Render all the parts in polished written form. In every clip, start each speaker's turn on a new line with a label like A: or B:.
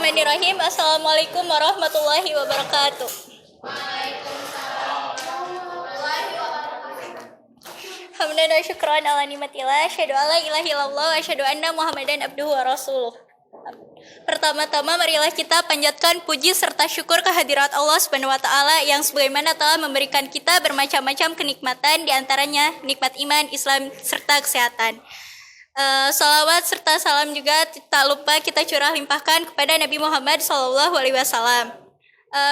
A: Bismillahirrahmanirrahim. Assalamualaikum warahmatullahi wabarakatuh. Hamdan wa syukran ala nimatillah. Asyhadu alla ilaha illallah wa asyhadu anna Muhammadan abduhu wa rasuluh. Pertama-tama marilah kita panjatkan puji serta syukur kehadirat Allah Subhanahu wa taala yang sebagaimana telah memberikan kita bermacam-macam kenikmatan, di antaranya nikmat iman, Islam serta kesehatan. Salawat serta salam juga tak lupa kita curah limpahkan kepada Nabi Muhammad SAW.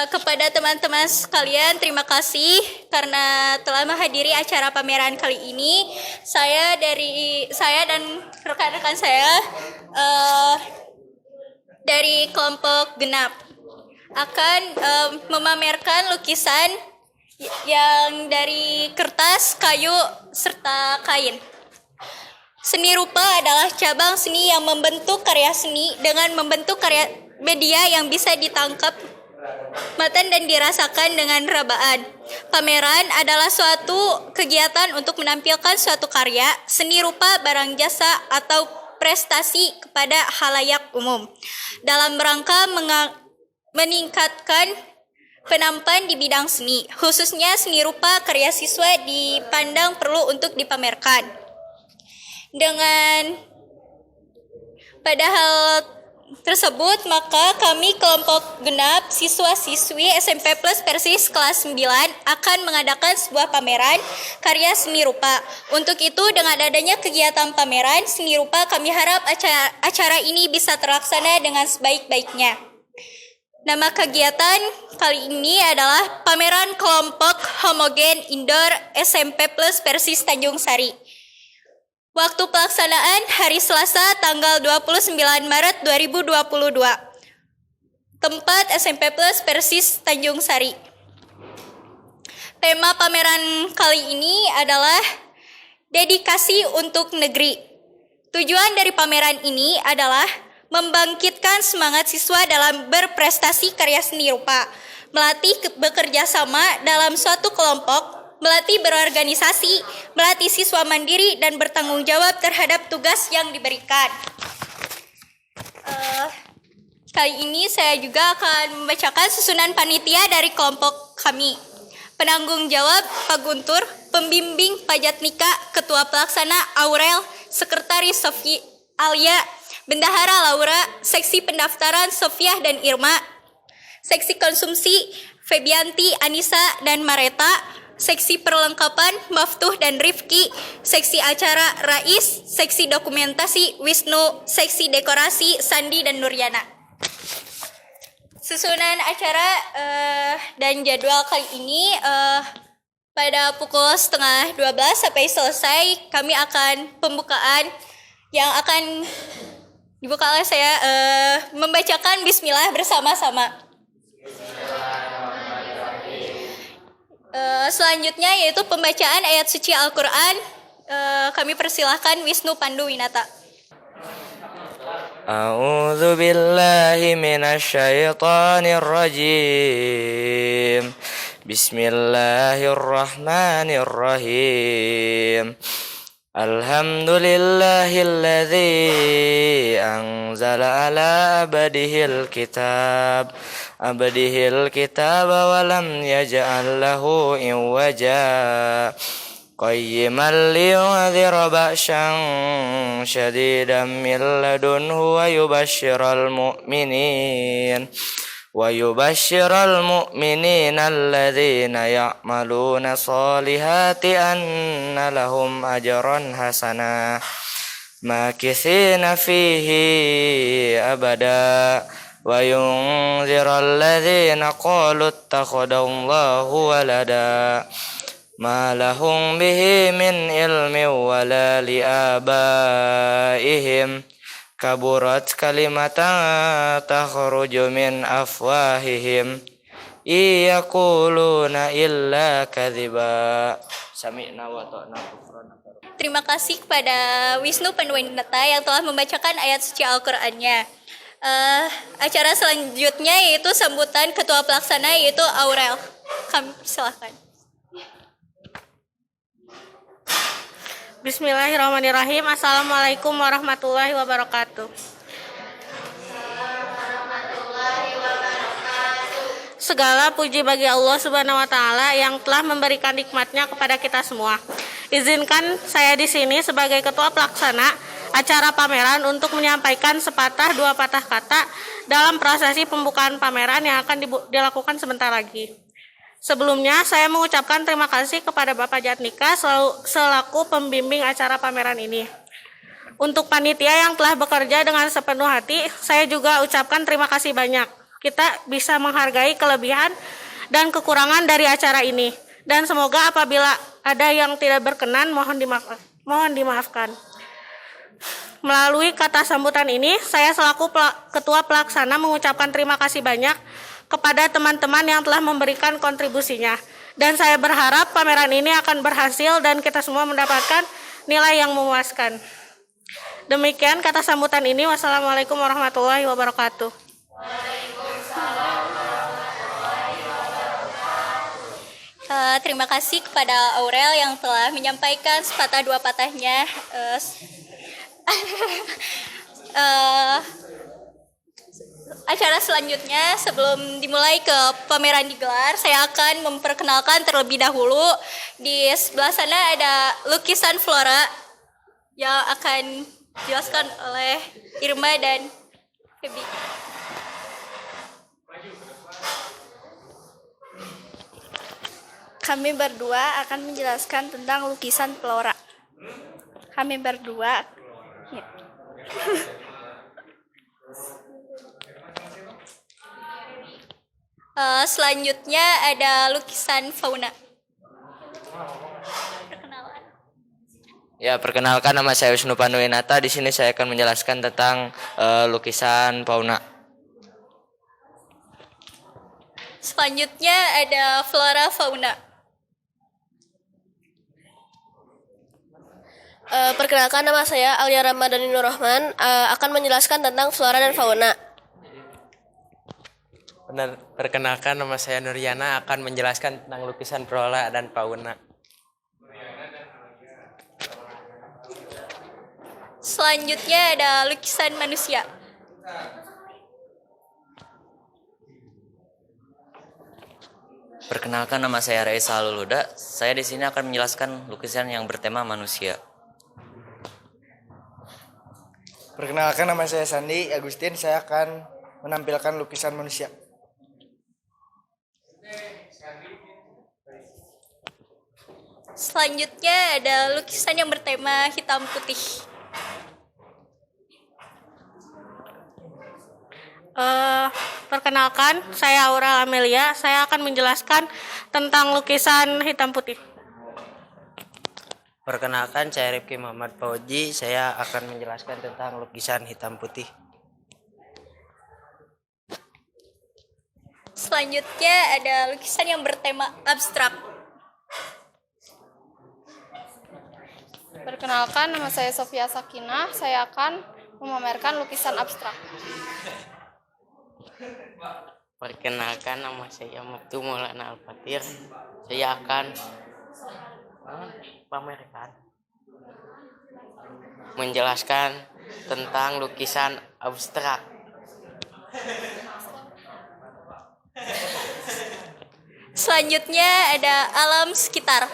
A: Kepada teman-teman sekalian, terima kasih karena telah menghadiri acara pameran kali ini. Saya dan rekan-rekan saya dari kelompok genap akan memamerkan lukisan yang dari kertas, kayu, serta kain. Seni rupa adalah cabang seni yang membentuk karya seni dengan membentuk karya media yang bisa ditangkap mata dan dirasakan dengan rabaan. Pameran adalah suatu kegiatan untuk menampilkan suatu karya, seni rupa, barang jasa, atau prestasi kepada khalayak umum dalam rangka meningkatkan penampilan di bidang seni. Khususnya seni rupa karya siswa dipandang perlu untuk dipamerkan. Pada hal tersebut, maka kami kelompok genap siswa-siswi SMP Plus Persis kelas 9 akan mengadakan sebuah pameran karya seni rupa. Untuk itu, dengan adanya kegiatan pameran seni rupa, kami harap acara ini bisa terlaksana dengan sebaik-baiknya. Nama kegiatan kali ini adalah Pameran Kelompok Homogen Indoor SMP Plus Persis Tanjung Sari. Waktu pelaksanaan hari Selasa tanggal 29 Maret 2022. Tempat SMP Plus Persis Tanjung Sari. Tema pameran kali ini adalah dedikasi untuk negeri. Tujuan dari pameran ini adalah membangkitkan semangat siswa dalam berprestasi karya seni rupa, melatih bekerja sama dalam suatu kelompok, melatih berorganisasi, melatih siswa mandiri dan bertanggung jawab terhadap tugas yang diberikan. Kali ini saya juga akan membacakan susunan panitia dari kelompok kami. Penanggung jawab Pak Guntur, pembimbing Pak Jatnika, ketua pelaksana Aurel, sekretaris Sofi Alia, bendahara Laura, seksi pendaftaran Sofiah dan Irma, seksi konsumsi Febianti, Anissa, dan Mareta, seksi perlengkapan Maftuh dan Rifki, seksi acara Rais, seksi dokumentasi Wisnu, seksi dekorasi Sandi dan Nuryana. Susunan acara dan jadwal kali ini pada pukul 11:30 sampai selesai kami akan pembukaan yang akan dibuka oleh saya membacakan Bismillah bersama-sama. Selanjutnya yaitu pembacaan ayat suci Al-Quran. Kami persilahkan Wisnu Pandu Winata.
B: A'udzu billahi minasyaitonir rajim. Bismillahirrahmanirrahim. Alhamdulillahilladzi anzala ala abdihil kitab wa lam yaj'al lahu iwaja qayyiman liyunzira ba'san syadidan min ladunhu wa yubashshiral mu'minin alladzina ya'maluna salihati anna lahum ajran hasana makithina fihi abada wa yunziral ladzina qalu ittakhadallahu walada ma lahum bihi min ilmin wala liabaihim kaburat kalimatan takhruju min afwahihim yaquluna illa kadhiba. Sami'na wa ta'na.
A: Terima kasih kepada Wisnu Pandu Winata yang telah membacakan ayat suci Al-Qur'annya. Acara selanjutnya yaitu sambutan ketua pelaksana yaitu Aurel. Kami silakan.
C: Bismillahirrahmanirrahim. Assalamualaikum warahmatullahi wabarakatuh. Segala puji bagi Allah Subhanahu wa taala yang telah memberikan nikmatnya kepada kita semua. Izinkan saya di sini sebagai ketua pelaksana acara pameran untuk menyampaikan sepatah dua patah kata dalam prosesi pembukaan pameran yang akan dilakukan sebentar lagi. Sebelumnya, saya mengucapkan terima kasih kepada Bapak Jatnika selaku pembimbing acara pameran ini. Untuk panitia yang telah bekerja dengan sepenuh hati, saya juga ucapkan terima kasih banyak. Kita bisa menghargai kelebihan dan kekurangan dari acara ini. Dan semoga apabila ada yang tidak berkenan, mohon dimaafkan. Melalui kata sambutan ini, saya selaku ketua pelaksana mengucapkan terima kasih banyak kepada teman-teman yang telah memberikan kontribusinya. Dan saya berharap pameran ini akan berhasil dan kita semua mendapatkan nilai yang memuaskan. Demikian kata sambutan ini. Wassalamualaikum warahmatullahi wabarakatuh.
A: Terima kasih kepada Aurel yang telah menyampaikan sepatah dua patahnya. Acara selanjutnya sebelum dimulai ke pameran digelar, saya akan memperkenalkan terlebih dahulu. Di sebelah sana ada lukisan Flora yang akan dijelaskan oleh Irma dan Febi.
D: Kami berdua akan menjelaskan tentang lukisan Flora. Kami berdua ya.
A: Selanjutnya ada lukisan fauna.
B: Ya, perkenalkan nama saya Wisnu Panduwinata. Di sini saya akan menjelaskan tentang lukisan fauna.
A: Selanjutnya ada flora fauna.
D: Perkenalkan nama saya Alia Ramadhani Nur Rahman, akan menjelaskan tentang flora dan fauna.
E: Perkenalkan nama saya Nuryana, akan menjelaskan tentang lukisan flora dan fauna.
A: Selanjutnya ada lukisan manusia.
F: Perkenalkan nama saya Raisa Luluda. Saya di sini akan menjelaskan lukisan yang bertema manusia.
G: Perkenalkan nama saya Sandi Agustin. Saya akan menampilkan lukisan manusia.
A: Selanjutnya ada lukisan yang bertema hitam putih.
C: Perkenalkan, saya Aurel Amelia. Saya akan menjelaskan tentang lukisan hitam putih.
E: Perkenalkan saya Rifki Muhammad Fauji, saya akan menjelaskan tentang lukisan hitam putih.
A: Selanjutnya ada lukisan yang bertema abstrak.
H: Perkenalkan, nama saya Sofia Sakinah. Saya akan memamerkan lukisan abstrak.
I: Perkenalkan, nama saya Muftu Maulana Al-Fatir. Saya akan menjelaskan tentang lukisan abstrak.
A: Selanjutnya ada alam sekitar.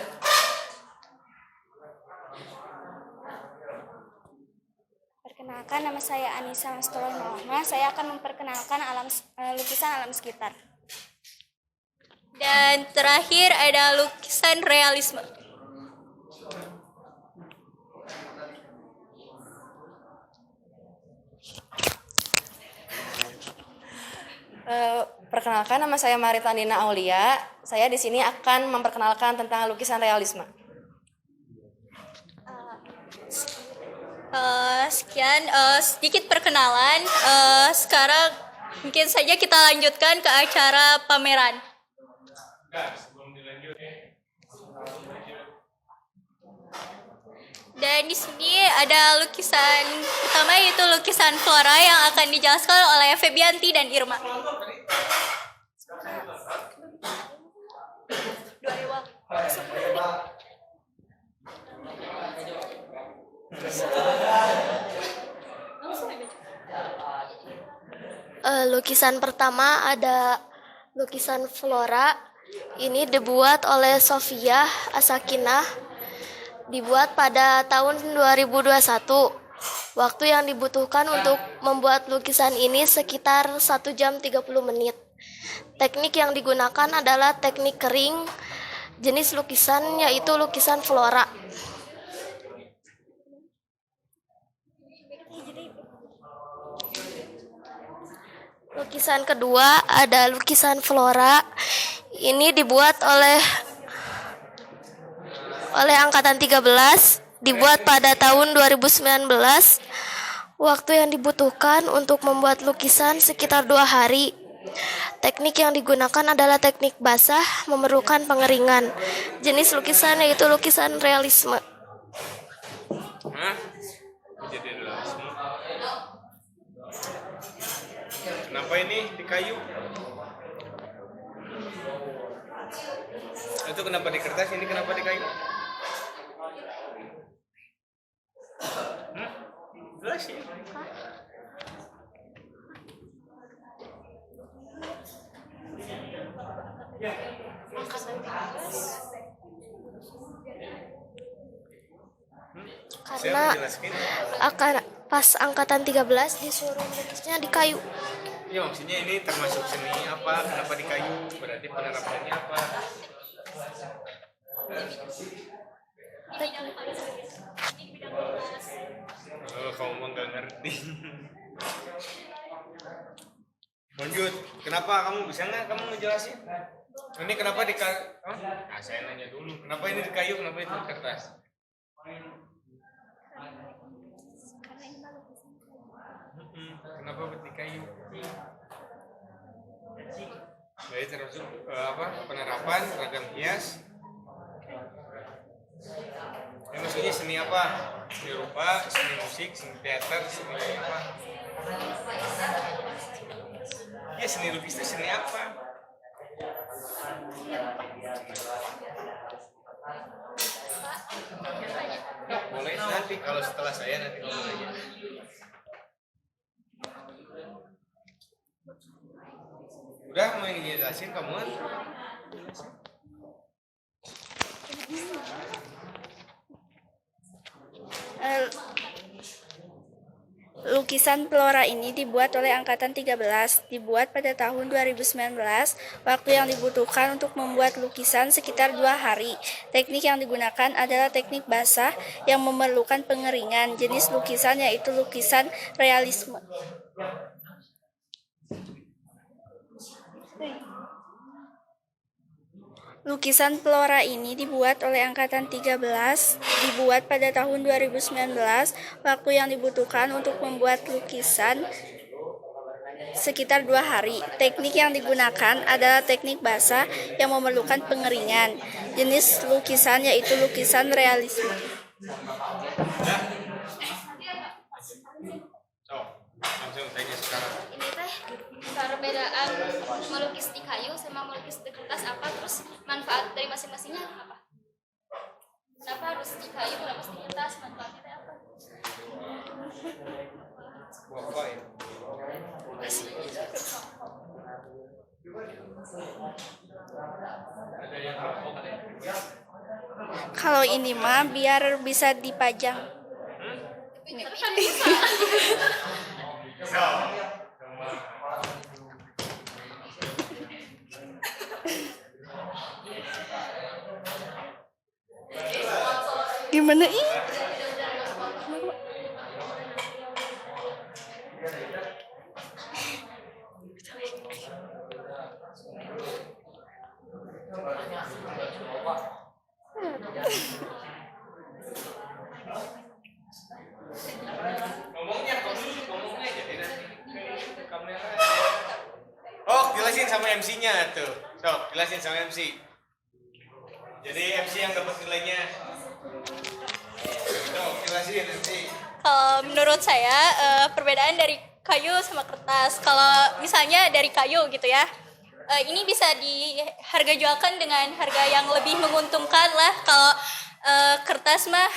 D: Perkenalkan, nama saya Anissa Mastullah Rahma. Saya akan memperkenalkan lukisan alam sekitar.
A: Dan terakhir ada lukisan realisme.
J: Perkenalkan, nama saya Marita Nina Aulia. Saya di sini akan memperkenalkan tentang lukisan realisme.
A: Sekian sedikit perkenalan. Sekarang mungkin saja kita lanjutkan ke acara pameran. Dan di sini ada lukisan pertama, yaitu lukisan Flora yang akan dijelaskan oleh Febianti dan Irma.
D: Lukisan pertama ada Lukisan flora ini dibuat oleh Sofia Asakinah. Dibuat pada tahun 2021. Waktu yang dibutuhkan untuk membuat lukisan ini sekitar 1 jam 30 menit. Teknik yang digunakan adalah teknik kering. Jenis lukisan yaitu lukisan flora. Lukisan kedua ada lukisan flora. Ini dibuat oleh angkatan 13, dibuat pada tahun 2019. Waktu yang dibutuhkan untuk membuat lukisan sekitar 2 hari. Teknik yang digunakan adalah teknik basah, memerlukan pengeringan. Jenis lukisan yaitu lukisan realisme.
K: Kenapa ini di kayu? Itu kenapa di kertas, ini kenapa di kayu? Jelas ya?
D: Karena akan pas angkatan 13 disuruh menulisnya di kayu.
K: Ya maksudnya ini termasuk seni apa? Kenapa di kayu? Berarti penerapannya apa? Oh, kamu mah nggak ngerti. Lanjut, kenapa kamu bisa nggak kamu ngejelasin? Ini kenapa di kayu? Ah, saya nanya dulu. Kenapa ini di kayu? Kenapa itu di kertas? Kenapa di kayu? Jadi termasuk penerapan ragam hias. Ini maksudnya seni apa? Seni rupa, seni musik, seni teater, seni apa? Ya seni lukis itu seni apa? Boleh nanti kalau setelah saya nanti kamu nanya. Udah mau ngejelasin kamu kan?
D: Lukisan flora ini dibuat oleh angkatan 13, dibuat pada tahun 2019. Waktu yang dibutuhkan untuk membuat lukisan sekitar 2 hari. Teknik yang digunakan adalah teknik basah yang memerlukan pengeringan. Jenis lukisan yaitu lukisan realisme. Lukisan flora ini dibuat oleh angkatan 13, dibuat pada tahun 2019. Waktu yang dibutuhkan untuk membuat lukisan sekitar 2 hari. Teknik yang digunakan adalah teknik basah yang memerlukan pengeringan. Jenis lukisan yaitu lukisan realisme.
K: Langsung tanya sekarang.
A: Ini teh perbedaan melukis di kayu sama melukis di kertas apa, terus manfaat dari masing-masingnya apa? Kenapa harus di kayu, kenapa harus di kertas, manfaatnya teh apa?
K: Apa ya?
D: Kalau ini mah biar bisa dipajang. Gimana ini?
K: Ngomongnya jadi nanti kamera. Oh, jelasin sama MC-nya tuh. Sok, jelasin sama MC. Jadi MC yang dapat nilainya. Sok, jelasin MC.
A: Kalau menurut saya perbedaan dari kayu sama kertas. Kalau misalnya dari kayu gitu ya, ini bisa diharga jualkan dengan harga yang lebih menguntungkan lah. Kalau kertas mah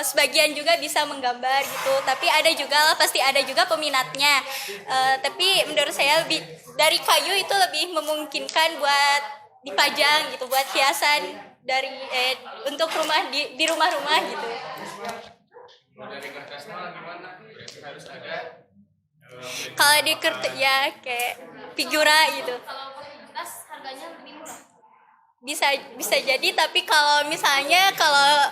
A: sebagian juga bisa menggambar gitu, tapi ada juga lah, pasti ada juga peminatnya. Tapi menurut saya dari kayu itu lebih memungkinkan buat dipajang gitu, buat hiasan dari untuk rumah di rumah-rumah gitu.
K: Dari kertas mah gimana? Berarti harus ada
A: Kalau di kertas ya kayak figura gitu.
H: Kalau pakai kertas harganya lebih murah.
A: Bisa jadi, tapi kalau misalnya kalau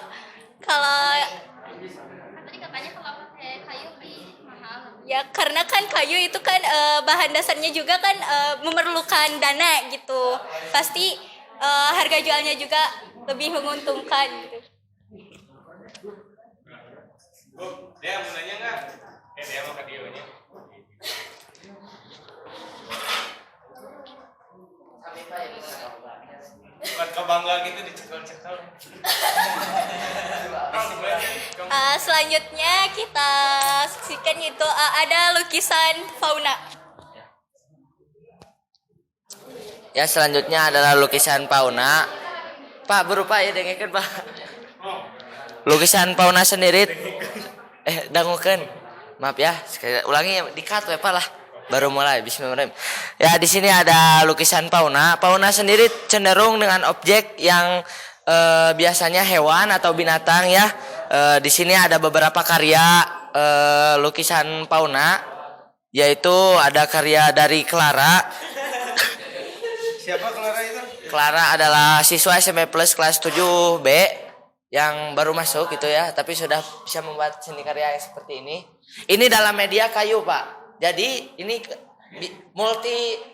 H: Tadi katanya kalau pakai kayu lebih mahal.
A: ya karena kan kayu itu kan bahan dasarnya juga kan memerlukan dana gitu. Pasti harga jualnya juga lebih menguntungkan gitu.
K: Bu, dia mau nanya nggak? Dia mau ke dia aja. Buat kebangga gitu dicekal-cekal.
A: Selanjutnya kita saksikan itu ada lukisan fauna.
B: Ya, selanjutnya adalah lukisan fauna. Pak, berupa ya dengekeun, Pak. Lukisan fauna sendiri dangukeun. Maaf ya, sekali ulangi di-cut we Pak lah. Baru mulai bismillahirrahmanirrahim. Ya, di sini ada lukisan fauna. Fauna sendiri cenderung dengan objek yang biasanya hewan atau binatang ya. Di sini ada beberapa karya lukisan fauna, yaitu ada karya dari Clara.
K: Siapa Clara itu?
B: Clara adalah siswa SMP Plus kelas 7B yang baru masuk gitu ya, tapi sudah bisa membuat seni karya yang seperti ini. Ini dalam media kayu, Pak. Jadi ini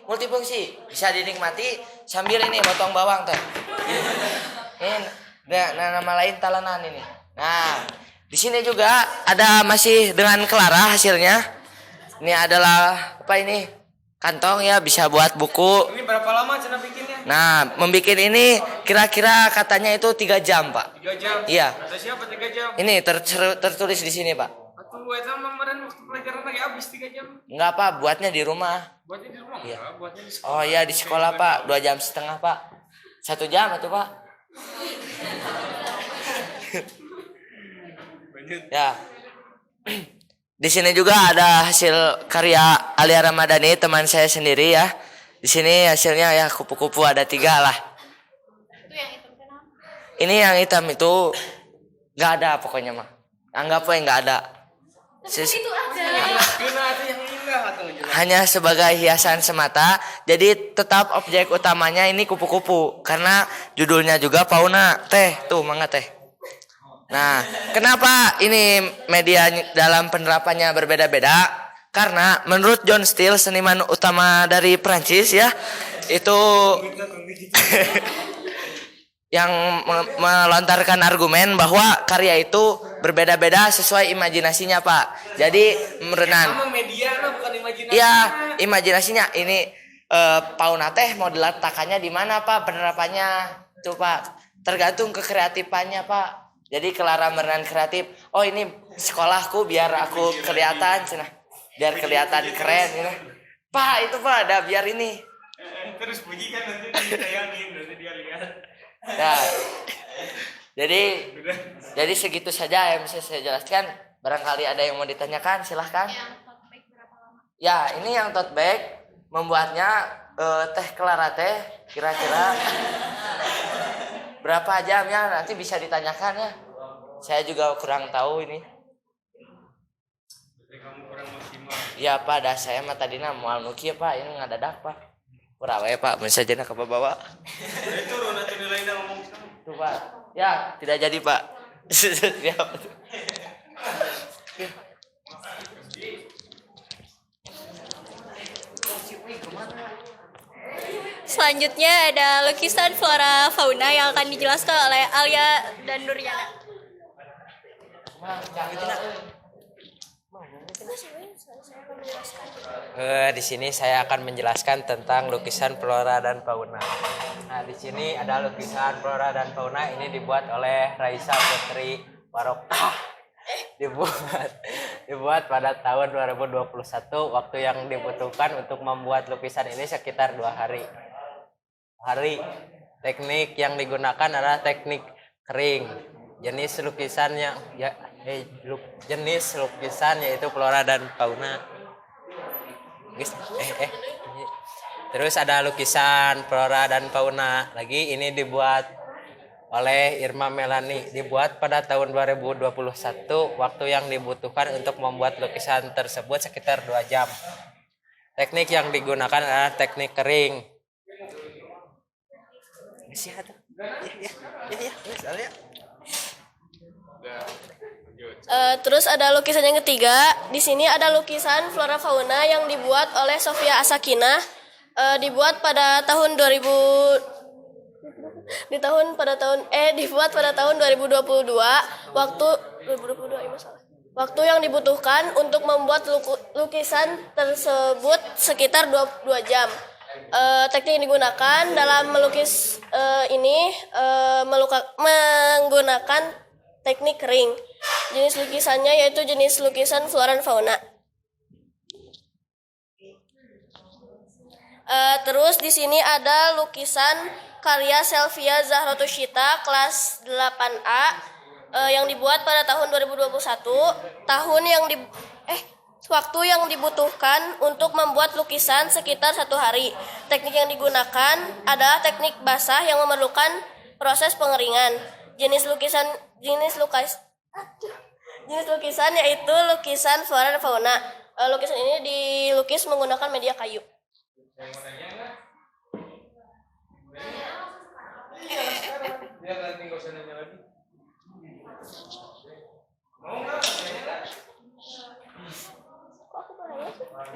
B: multifungsi, bisa dinikmati sambil ini potong bawang teh. Ini nama lain talenan ini. Nah, di sini juga ada masih dengan Clara hasilnya. Ini adalah apa ini? Kantong ya, bisa buat buku.
K: Ini berapa lama Cina bikinnya?
B: Nah, membikin ini kira-kira katanya itu 3 jam, Pak.
K: 3 jam?
B: Iya.
K: Kata siapa 3 jam?
B: Ini tertulis di sini, Pak.
K: Atuh, eta mah meureun waktu pelajaran lagi habis 3 jam.
B: Enggak, Pak, buatnya di rumah.
K: Buatnya di rumah?
B: Iya.
K: Enggak, buatnya di sekolah.
B: Oh iya, di sekolah, Pak. 2,5 jam, Pak. 1 jam itu, Pak. Ya. Di sini juga ada hasil karya Alia Ramadhani, teman saya sendiri ya. Di sini hasilnya ya kupu-kupu ada 3 lah.
H: Itu yang hitam kenapa?
B: Ini yang hitam itu nggak ada pokoknya mah. Anggap aja nggak ada.
H: Itu ada.
B: Hanya sebagai hiasan semata. Jadi tetap objek utamanya ini kupu-kupu karena judulnya juga fauna. Teh, tuh mangga teh. Nah, kenapa ini media dalam penerapannya berbeda-beda? Karena menurut John Steele, seniman utama dari Prancis ya, itu yang melontarkan argumen bahwa karya itu berbeda-beda sesuai imajinasinya, Pak. Jadi merenan.
K: Sama media lah, bukan imajinasi.
B: Iya, imajinasinya ini fauna teh mau diletakkannya di mana, Pak? Penerapannya itu, Pak. Tergantung ke kreatifannya, Pak. Jadi Clara merenan kreatif. Oh, ini sekolahku biar aku kelihatan, cenah. Biar kelihatan keren gitu. Pak, itu Pak, ada biar ini.
K: Terus puji kan nanti ditayangin, nanti dia lihat.
B: Nah, jadi segitu saja yang bisa saya jelaskan. Barangkali ada yang mau ditanyakan, silahkan. Ya, ini yang tote bag membuatnya Teh Clara teh kira-kira berapa jamnya nanti bisa ditanyakan ya. Saya juga kurang tahu ini.
K: Berarti kamu kurang maksimal.
B: Iya, Pak, dah saya mah tadina moal nuki ya, Pak. Ini ngadadak, Pak. Kurang we, Pak, mun sajana ka bawa.
K: Itu turun atau nilainya ngomong sekarang.
B: Tuh, Pak. Ya, tidak jadi, Pak. Siap.
A: Selanjutnya ada lukisan flora fauna yang akan dijelaskan oleh Alia dan Nuryana.
E: Di sini saya akan menjelaskan tentang lukisan flora dan fauna. Nah, di sini ada lukisan flora dan fauna ini dibuat oleh Raisa Putri Waroka. Dibuat pada tahun 2021. Waktu yang dibutuhkan untuk membuat lukisan ini sekitar 2 hari. Teknik yang digunakan adalah teknik kering. jenis lukisannya jenis lukisan yaitu flora dan fauna. Terus ada lukisan flora dan fauna lagi, ini dibuat oleh Irma Melani, dibuat pada tahun 2021. Waktu yang dibutuhkan untuk membuat lukisan tersebut sekitar 2 jam. Teknik yang digunakan adalah teknik kering.
D: Terus ada lukisan yang ketiga. Di sini ada lukisan flora fauna yang dibuat oleh Sofia Asakina. Dibuat pada tahun 2000 dibuat pada tahun 2022. Waktu yang dibutuhkan untuk membuat lukisan tersebut sekitar 2 jam. Teknik yang digunakan dalam melukis ini menggunakan teknik kering. Jenis lukisannya yaitu jenis lukisan flora dan fauna. Terus di sini ada lukisan karya Selvia Zahrotushita kelas 8A yang dibuat pada tahun 2021. Waktu yang dibutuhkan untuk membuat lukisan sekitar 1 hari. Teknik yang digunakan adalah teknik basah yang memerlukan proses pengeringan. Jenis lukisan yaitu lukisan flora dan fauna. Lukisan ini dilukis menggunakan media kayu.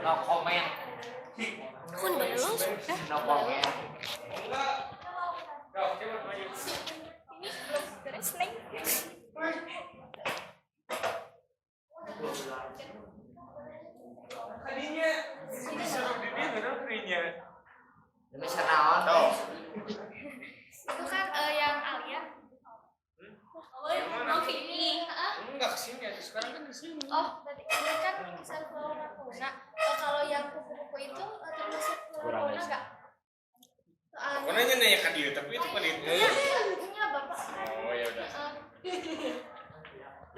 B: No comment. No comment.
H: Itu kan yang Alia.
A: Mau ini.
K: Enggak kesini ya, sekarang kan kesini.
H: Oh, berarti ini kan lukisan flora fauna. Kalau yang kupu-kupu itu termasuk flora fauna enggak?
K: Aku nanya ke dia, tapi itu kan itu.
H: Iya, Bapak.
K: Oh, ya udah.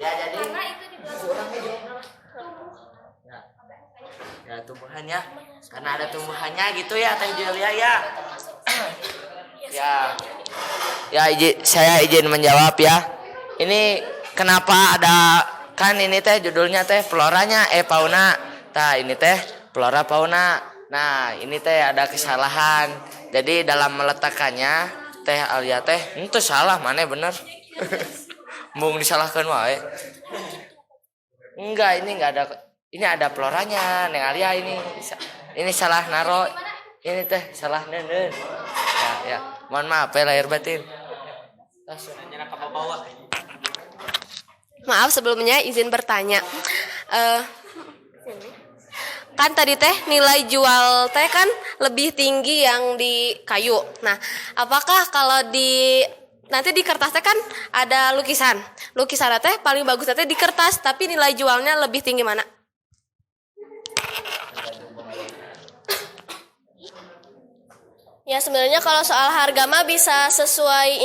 B: Ya jadi
H: Karena itu di belakang
B: ya tumbuhannya, karena ada tumbuhannya gitu ya Teh Julia ya. Saya izin menjawab ya. Ini kenapa ada, kan ini teh judulnya teh floranya fauna. Nah ini teh flora fauna. Nah ini teh ada kesalahan. Jadi dalam meletakkannya Teh Alia teh itu salah, mana bener. Mung disalahkan wae. Enggak, ini enggak ada. Ini ada floranya, Neng Alia ini salah naro. Ini teh salah nenen. Ya. Mohon maaf ya lahir batin.
J: Maaf sebelumnya izin bertanya. Kan tadi teh nilai jual teh kan lebih tinggi yang di kayu. Nah, apakah kalau nanti di kertas teh kan ada lukisan. Lukisan teh paling bagus teh di kertas, tapi nilai jualnya lebih tinggi mana?
D: Ya sebenarnya kalau soal harga mah bisa sesuai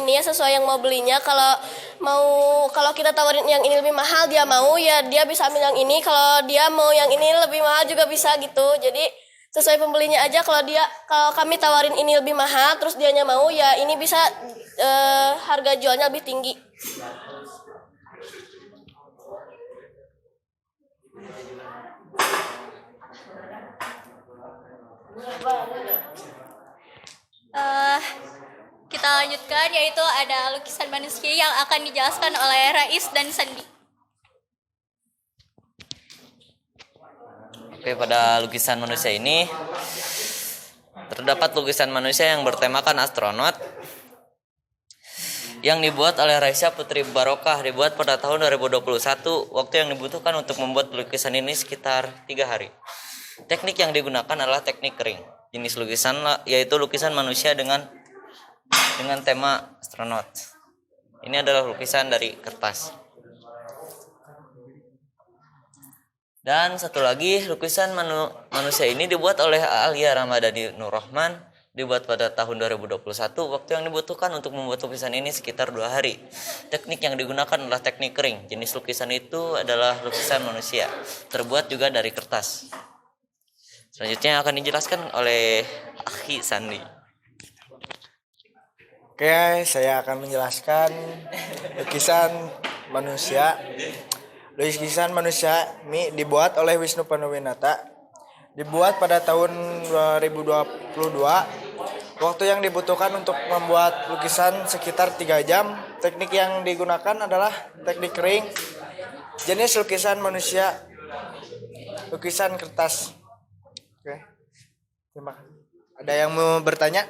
D: yang mau belinya. Kalau kita tawarin yang ini lebih mahal, dia mau ya dia bisa ambil yang ini. Kalau dia mau yang ini lebih mahal juga bisa gitu. Jadi sesuai pembelinya aja. Kalau kami tawarin ini lebih mahal terus dianya mau, ya ini bisa harga jualnya lebih tinggi.
A: Kita lanjutkan, yaitu ada lukisan manusia yang akan dijelaskan oleh Rais dan Sandi.
F: Oke, pada lukisan manusia ini terdapat lukisan manusia yang bertemakan astronot yang dibuat oleh Raisya Putri Barokah, dibuat pada tahun 2021. Waktu yang dibutuhkan untuk membuat lukisan ini sekitar 3 hari. Teknik yang digunakan adalah teknik kering. Jenis lukisan yaitu lukisan manusia dengan tema astronot. Ini adalah lukisan dari kertas. Dan satu lagi, lukisan manusia ini dibuat oleh Alia Ramadhani Nur Rahman Dibuat pada tahun 2021. Waktu yang dibutuhkan untuk membuat lukisan ini sekitar 2 hari. Teknik yang digunakan adalah teknik kering. Jenis lukisan itu adalah lukisan manusia. Terbuat juga dari kertas. Selanjutnya akan dijelaskan oleh Akhi Sandi.
G: Oke, saya akan menjelaskan lukisan manusia. Lukisan manusia ini dibuat oleh Wisnu Panuwinata. Dibuat pada tahun 2022. Waktu yang dibutuhkan untuk membuat lukisan sekitar 3 jam. Teknik yang digunakan adalah teknik kering. Jenis lukisan manusia, lukisan kertas. Oke, terima kasih. Ada yang mau bertanya?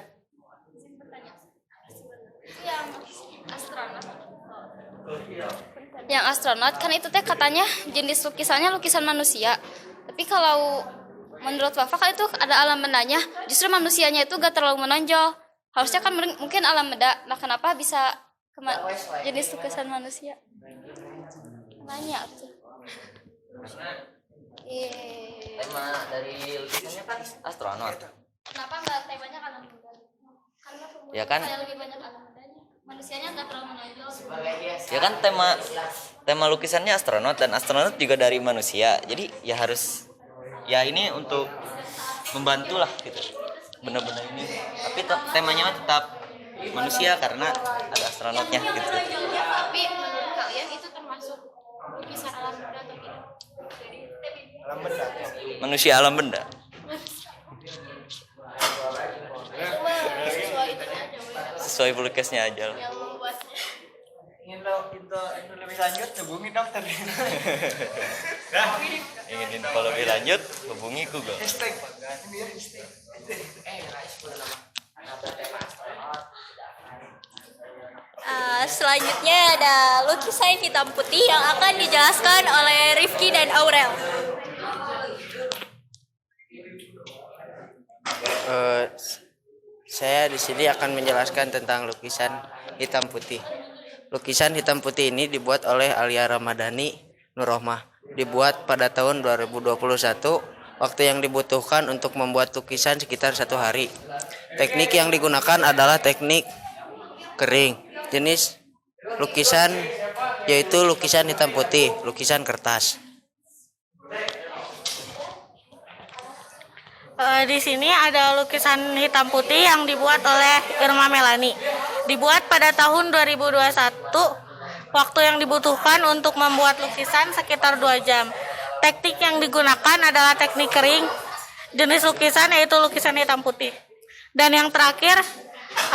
H: Yang astronot kan itu teh katanya jenis lukisannya lukisan manusia. Tapi kalau menurut Wafa kan itu ada alam bendanya. Justru manusianya itu gak terlalu menonjol. Harusnya kan mungkin alam benda. Nah kenapa bisa jenis lukisan manusia? Nanya tuh.
F: Tema dari lukisannya kan astronot.
H: Kenapa nggak temanya alam benda? Karena
F: Ya kan?
H: kayak lebih banyak alam bendanya. Manusianya gak terlalu menonjol.
F: Ya kan tema lukisannya astronot dan astronot juga dari manusia. Jadi ya harus ya ini untuk membantu lah gitu benda-benda ini, tapi temanya tetap manusia karena ada astronotnya gitu.
H: Tapi menurut kalian itu termasuk lukisan alam benda atau tidak?
G: Alam benda.
F: Manusia alam benda. Sesuai pelukisnya aja.
G: Ingin lebih lanjut hubungi dokter.
F: Ingin info lebih lanjut hubungi Google.
A: Selanjutnya ada lukisan hitam putih yang akan dijelaskan oleh Rifki dan Aurel.
I: Saya di sini akan menjelaskan tentang lukisan hitam putih. Lukisan hitam putih ini dibuat oleh Alia Ramadhani Nurrohmah. Dibuat pada tahun 2021. Waktu yang dibutuhkan untuk membuat lukisan sekitar 1 hari. Teknik yang digunakan adalah teknik kering. Jenis lukisan yaitu lukisan hitam putih, lukisan kertas.
C: Di sini ada lukisan hitam putih yang dibuat oleh Irma Melani. Dibuat pada tahun 2021. Waktu yang dibutuhkan untuk membuat lukisan sekitar 2 jam. Teknik yang digunakan adalah teknik kering. Jenis lukisan yaitu lukisan hitam putih. Dan yang terakhir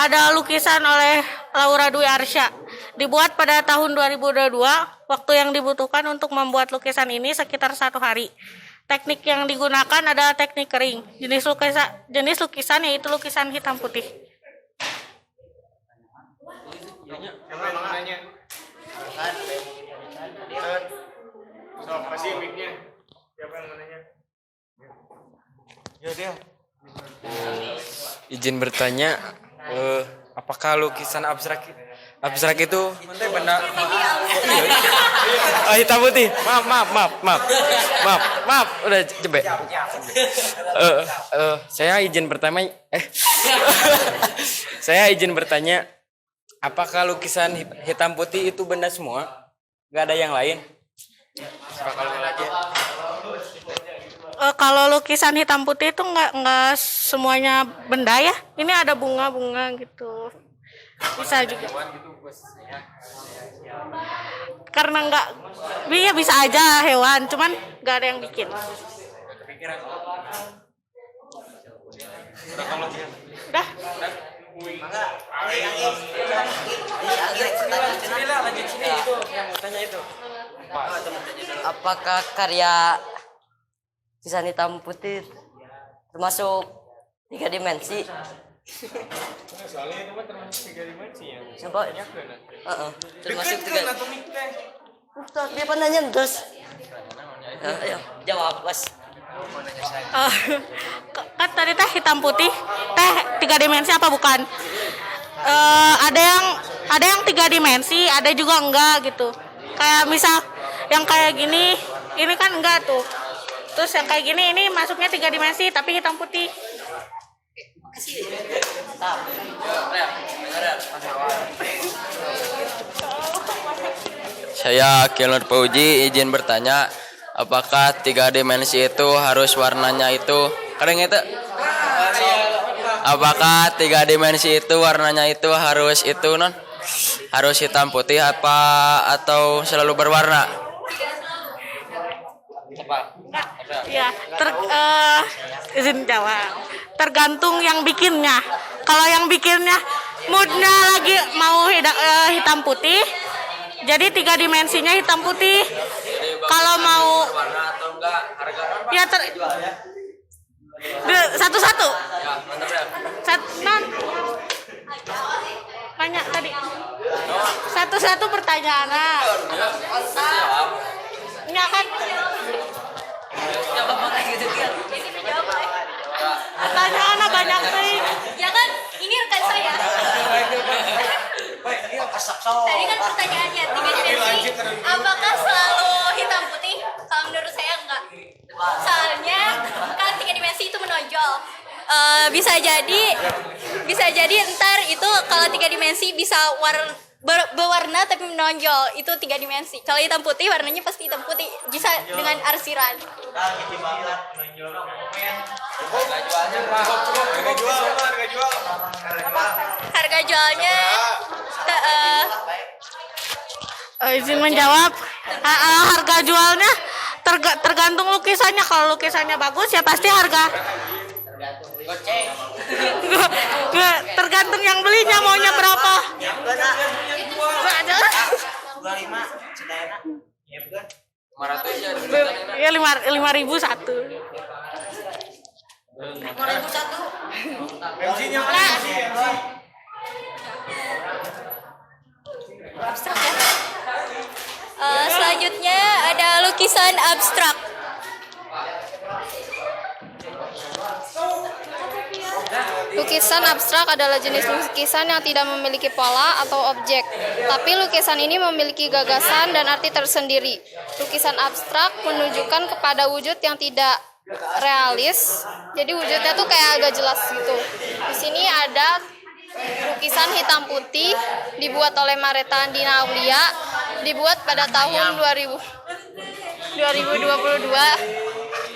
C: ada lukisan oleh Laura Dwi Arsya. Dibuat pada tahun 2022. Waktu yang dibutuhkan untuk membuat lukisan ini sekitar 1 hari. Teknik yang digunakan adalah teknik kering. Jenis lukisan yaitu lukisan hitam putih.
K: Siapa yang mau nanya? So, kasih mic-nya. Siapa yang mau nanya?
G: Ya dia.
L: Izin bertanya, apakah lukisan abstrak itu benda hitam putih? Maaf, udah jebek. Saya izin bertanya, apakah lukisan hitam putih itu benda semua? Gak ada yang lain?
C: Kalau lukisan hitam putih itu nggak semuanya benda ya. Ini ada bunga-bunga gitu. Bisa juga. Karena nggak, ya bisa aja hewan, cuman nggak ada yang bikin. Udah.
I: Apakah karya lukisan hitam putih termasuk 3 dimensi?
K: Soalnya itu mah termasuk 3 dimensi ya.
I: Termasuk 3. Ustaz, dia nanya terus. Ayo, jawab, Mas.
C: Kan tadi teh hitam putih, teh 3 dimensi apa bukan? Ada yang 3 dimensi, ada juga enggak gitu. Kayak misal yang kayak gini, ini kan enggak tuh. Terus yang kayak gini ini masuknya 3 dimensi tapi hitam putih.
L: Saya Kilnur Pauji izin bertanya, apakah 3 dimensi itu harus warnanya itu kering itu? Apakah 3 dimensi itu warnanya itu harus itu non? Harus hitam putih apa atau selalu berwarna?
C: Ya, izin jawab. Tergantung yang bikinnya. Kalau yang bikinnya moodnya lagi mau hitam putih, jadi 3 dimensinya hitam putih. Kalau mau ya satu-satu. Non. Banyak tadi. Satu-satu pertanyaan. Enggak kan? Pertanyaannya banyak sih.
A: Ya kan, ini rekan saya. Tadi kan pertanyaannya 3 dimensi, apakah selalu hitam putih? Kalau menurut saya enggak. Soalnya kan 3 dimensi itu menonjol. Bisa jadi ntar itu kalau 3 dimensi bisa berwarna tapi menonjol, itu 3 dimensi. Kalau hitam putih warnanya pasti hitam putih, bisa dengan arsiran. Harga jualnya
C: Izin menjawab. Harga jualnya tergantung lukisannya. Kalau lukisannya bagus ya pasti harga. Tergantung yang belinya maunya berapa. Ya 5.000 satu.
K: MC-nya mana?
A: abstrak ya. Selanjutnya ada lukisan abstrak.
H: Lukisan abstrak adalah jenis lukisan yang tidak memiliki pola atau objek, tapi lukisan ini memiliki gagasan dan arti tersendiri. Lukisan abstrak menunjukkan kepada wujud yang tidak realis, jadi wujudnya tuh kayak agak jelas gitu. Di sini ada lukisan hitam putih dibuat oleh Mareta Andina Aulia, dibuat pada tahun 2022.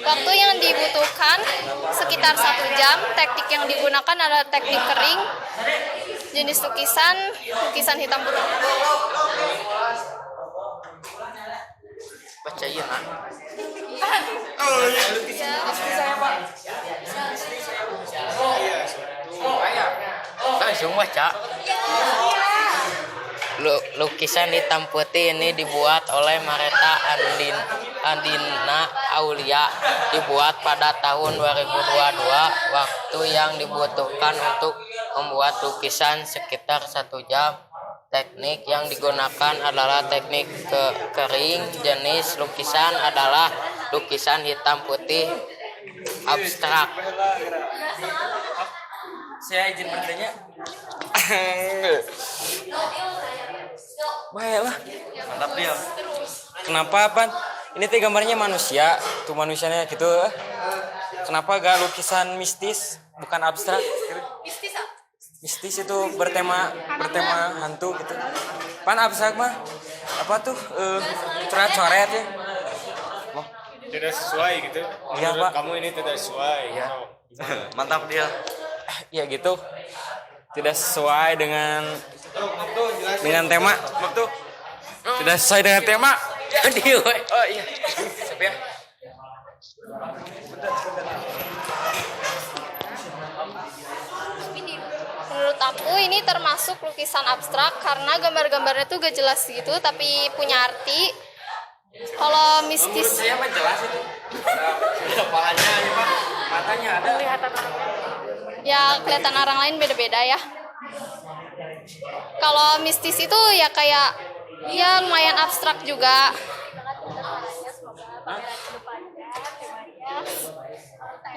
H: Waktu yang dibutuhkan sekitar 1 jam. Teknik yang digunakan adalah teknik kering. Jenis lukisan hitam putih.
I: Baca iya nak. Langsung baca. Lukisan hitam putih ini dibuat oleh Mareta Andina Aulia, dibuat pada tahun 2022. Waktu yang dibutuhkan untuk membuat lukisan sekitar 1 jam. Teknik yang digunakan adalah teknik kering. Jenis lukisan adalah lukisan hitam putih abstrak.
L: Saya izin bertanya. Baiklah.
F: Mantap dia.
L: Kenapa Pan? Ini teh gambarnya manusia, tuh manusianya gitu. Kenapa gak lukisan mistis, bukan abstrak? Mistis itu bertema hantu gitu. Pan abstrak mah apa tuh? Coret-coret ya.
K: Tidak sesuai gitu.
L: Iya,
K: Menurut
L: Pak.
K: kamu ini tidak sesuai.
L: Iya.
F: Mantap dia.
L: Ya gitu. Tidak sesuai dengan tema. Tidak sesuai dengan tema. Oh iya. Siap ya.
H: Menurut aku ini termasuk lukisan abstrak karena gambar-gambarnya tuh gak jelas gitu tapi punya arti. Kalau mistis
L: Saya mah jelas itu. Kepalanya ini Pak. Matanya ada.
H: ya kelihatan orang lain beda-beda ya. Kalau mistis itu ya kayak ya lumayan abstrak juga.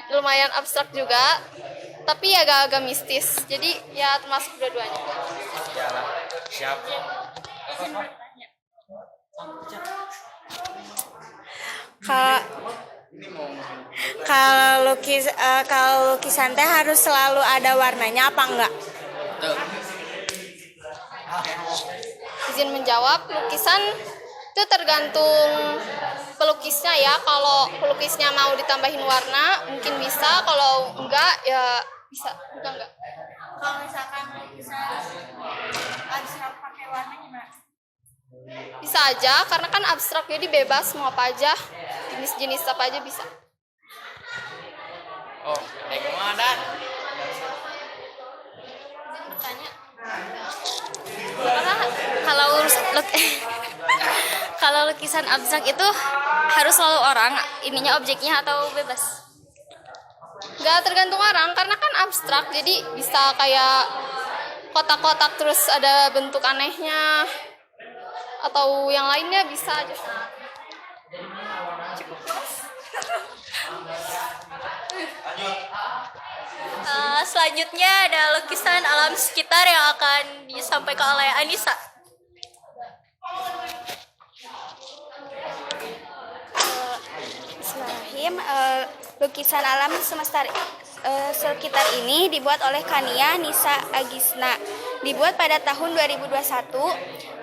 H: Lumayan abstrak juga, tapi ya agak-agak mistis. Jadi ya termasuk dua-duanya.
K: Siap.
C: kalau lukisan teh harus selalu ada warnanya apa enggak?
H: Izin menjawab, lukisan itu tergantung pelukisnya ya. Kalau pelukisnya mau ditambahin warna mungkin bisa, kalau enggak ya bisa juga enggak.
C: Kalau misalkan lukisan abstrak pakai warna gimana?
H: Bisa aja, karena kan abstrak jadi bebas mau apa aja, jenis-jenis apa aja bisa.
B: Oh, Dan.
H: Karena kalau lukisan abstrak itu harus selalu orang, ininya objeknya atau bebas? Nggak tergantung orang, karena kan abstrak, jadi bisa kayak kotak-kotak terus ada bentuk anehnya, atau yang lainnya bisa aja.
A: Selanjutnya ada lukisan alam sekitar yang akan disampaikan oleh Anissa.
M: Bismillahirrahmanirrahim. Lukisan alam semesta sekitar ini dibuat oleh Kania Nisa Agisna. Dibuat pada tahun 2021.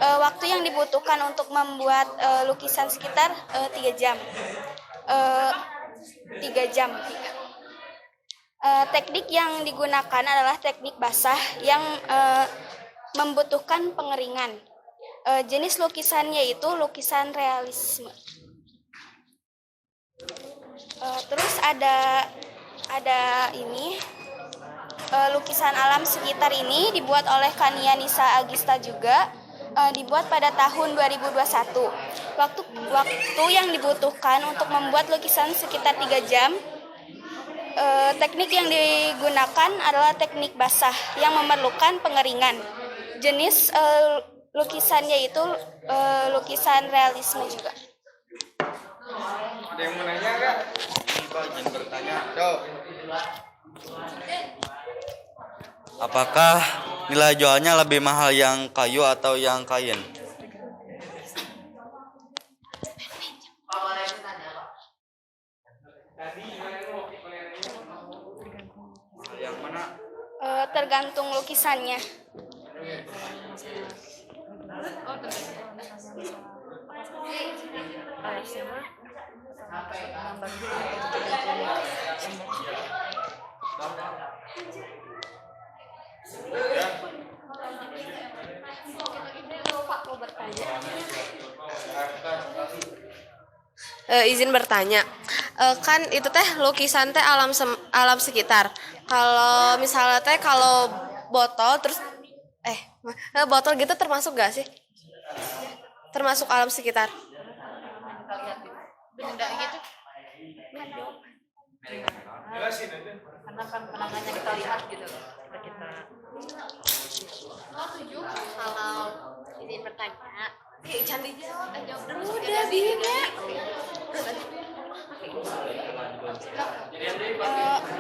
M: Waktu yang dibutuhkan untuk membuat lukisan sekitar 3 jam. 3 jam. Teknik yang digunakan adalah teknik basah yang membutuhkan pengeringan. Jenis lukisannya yaitu lukisan realisme. Terus ada ini lukisan alam sekitar ini dibuat oleh Kania Nisa Agista juga, dibuat pada tahun 2021. Waktu yang dibutuhkan untuk membuat lukisan sekitar 3 jam. Teknik yang digunakan adalah teknik basah yang memerlukan pengeringan. Jenis lukisannya itu lukisan realisme juga.
K: Ada yang mau nanya nggak? Izin bertanya. Coba.
N: Apakah nilai jualnya lebih mahal yang kayu atau yang kain?
K: Yang mana?
M: Tergantung lukisannya.
J: Izin bertanya, kan itu teh lukisan teh alam sekitar. Kalau misalnya teh kalau botol terus botol gitu termasuk gak sih? Termasuk alam sekitar?
H: Benda gitu.
K: Jelasin aja.
O: Karena kan penamanya kita lihat gitu. Kita
J: Kalau izin bertanya, jangan dijawab, jawab dulu.
M: Udah bingung ya.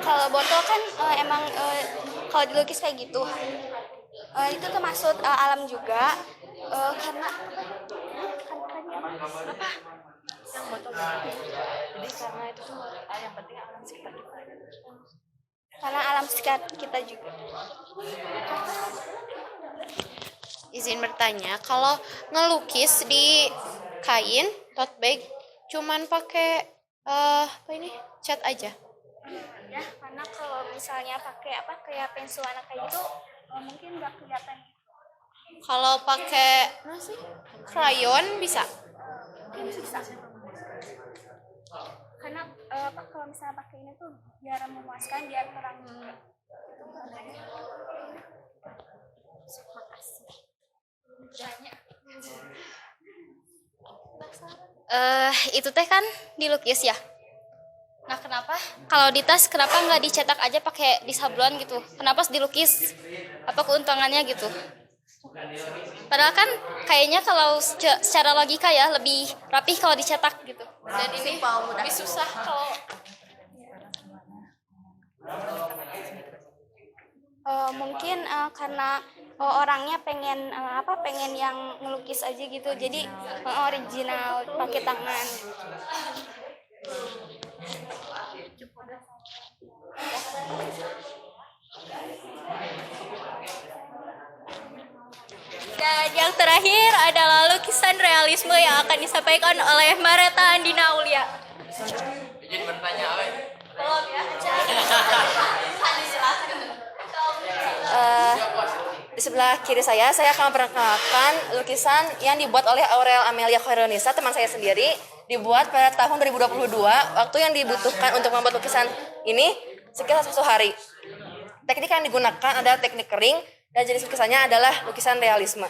M: Kalau botol kan emang kalau dilukis kayak gitu. Itu termasuk alam juga karena apa?
O: yang botol jadi karena itu tuh yang penting alam sekitar kita.
M: Karena alam sekitar kita juga.
J: Izin bertanya, kalau ngelukis di kain tote bag cuman pakai cat aja?
M: Ya, karena kalau misalnya pakai apa kayak pensil warna kayak gitu mungkin nggak kelihatan.
J: Kalau pakai krayon bisa?
M: Bisa. Karena kalau misalnya pakai ini tuh biar memuaskan, biar terang. Makasih.
H: Itu teh kan dilukis ya. Nah, kenapa kalau di tas kenapa nggak dicetak aja pakai di sablon gitu? Kenapa harus dilukis? Apa keuntungannya gitu? Padahal kan kayaknya kalau secara logika ya lebih rapih kalau dicetak gitu. Dan ini lebih susah kalau
M: mungkin karena orangnya pengen pengen yang ngelukis aja gitu, jadi original pakai tangan.
A: Dan yang terakhir adalah lukisan realisme yang akan disampaikan oleh Mareta Andina Aulia.
B: Izin bertanya, Awe.
A: Belum ya?
J: Di sebelah kiri saya akan memperkenalkan lukisan yang dibuat oleh Aurel Amelia Khaironisa, teman saya sendiri, dibuat pada tahun 2022. Waktu yang dibutuhkan untuk membuat lukisan ini sekitar 1 hari. Teknik yang digunakan adalah teknik kering dan jenis lukisannya adalah lukisan realisme.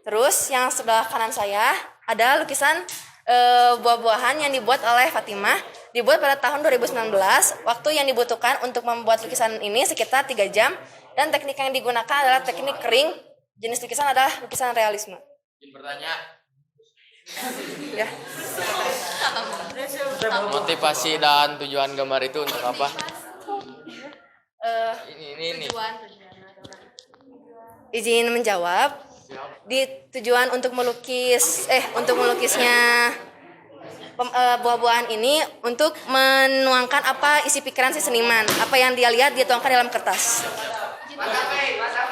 J: Terus yang sebelah kanan saya ada lukisan buah-buahan yang dibuat oleh Fatimah, dibuat pada tahun 2019. Waktu yang dibutuhkan untuk membuat lukisan ini sekitar 3 jam dan teknik yang digunakan adalah teknik kering. Jenis lukisan adalah lukisan realisme.
B: Izin bertanya.
J: Ya.
B: Motivasi dan tujuan gambar itu untuk apa? Ini.
J: Izin menjawab. Di tujuan untuk melukisnya buah-buahan ini untuk menuangkan apa isi pikiran si seniman, apa yang dia lihat dia tuangkan dalam kertas.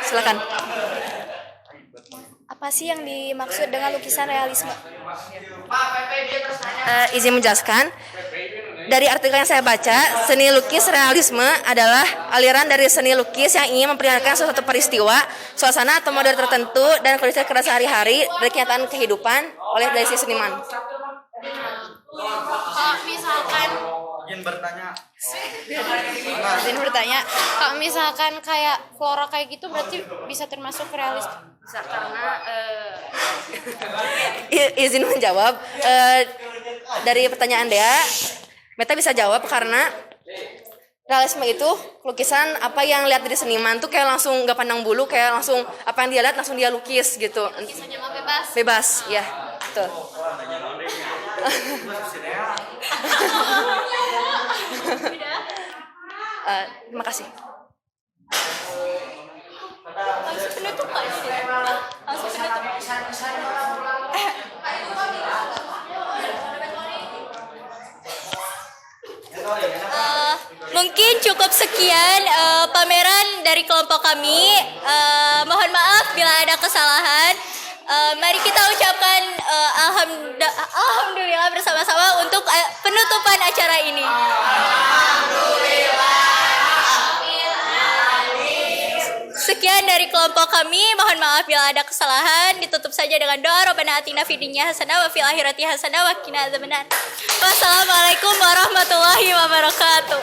J: Silakan.
M: Apa sih yang dimaksud dengan lukisan realisme?
J: Izin menjelaskan. Dari artikel yang saya baca, seni lukis realisme adalah aliran dari seni lukis yang ingin memperlihatkan suatu peristiwa, suasana atau model tertentu dan kondisi kerasa sehari-hari dari kenyataan kehidupan oleh dari si seniman.
O: Misalkan
N: Izin bertanya.
O: izin bertanya, kalau misalkan kayak flora kayak gitu berarti bisa termasuk realis?
J: Bisa, karena izin menjawab dari pertanyaan Dea, Meta bisa jawab karena realisme itu lukisan apa yang lihat dari seniman tuh kayak langsung gak pandang bulu, kayak langsung apa yang dia lihat langsung dia lukis gitu.
O: Lukisannya mah bebas.
J: Bebas, ya, betul. Terima kasih.
A: Mungkin cukup sekian pameran dari kelompok kami. Mohon maaf bila ada kesalahan. Mari kita ucapkan alhamdulillah bersama-sama untuk penutupan acara ini. Sekian dari kelompok kami. Mohon maaf bila ada kesalahan. Ditutup saja dengan doa Rabbana atina fid dunya hasanah wa fil akhirati hasanah wa qina adzabannar. Wassalamualaikum warahmatullahi wabarakatuh.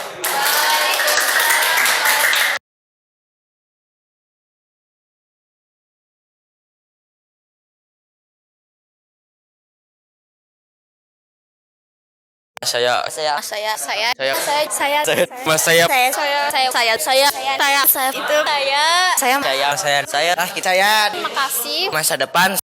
B: Saya.
A: Terima kasih.
B: Masa depan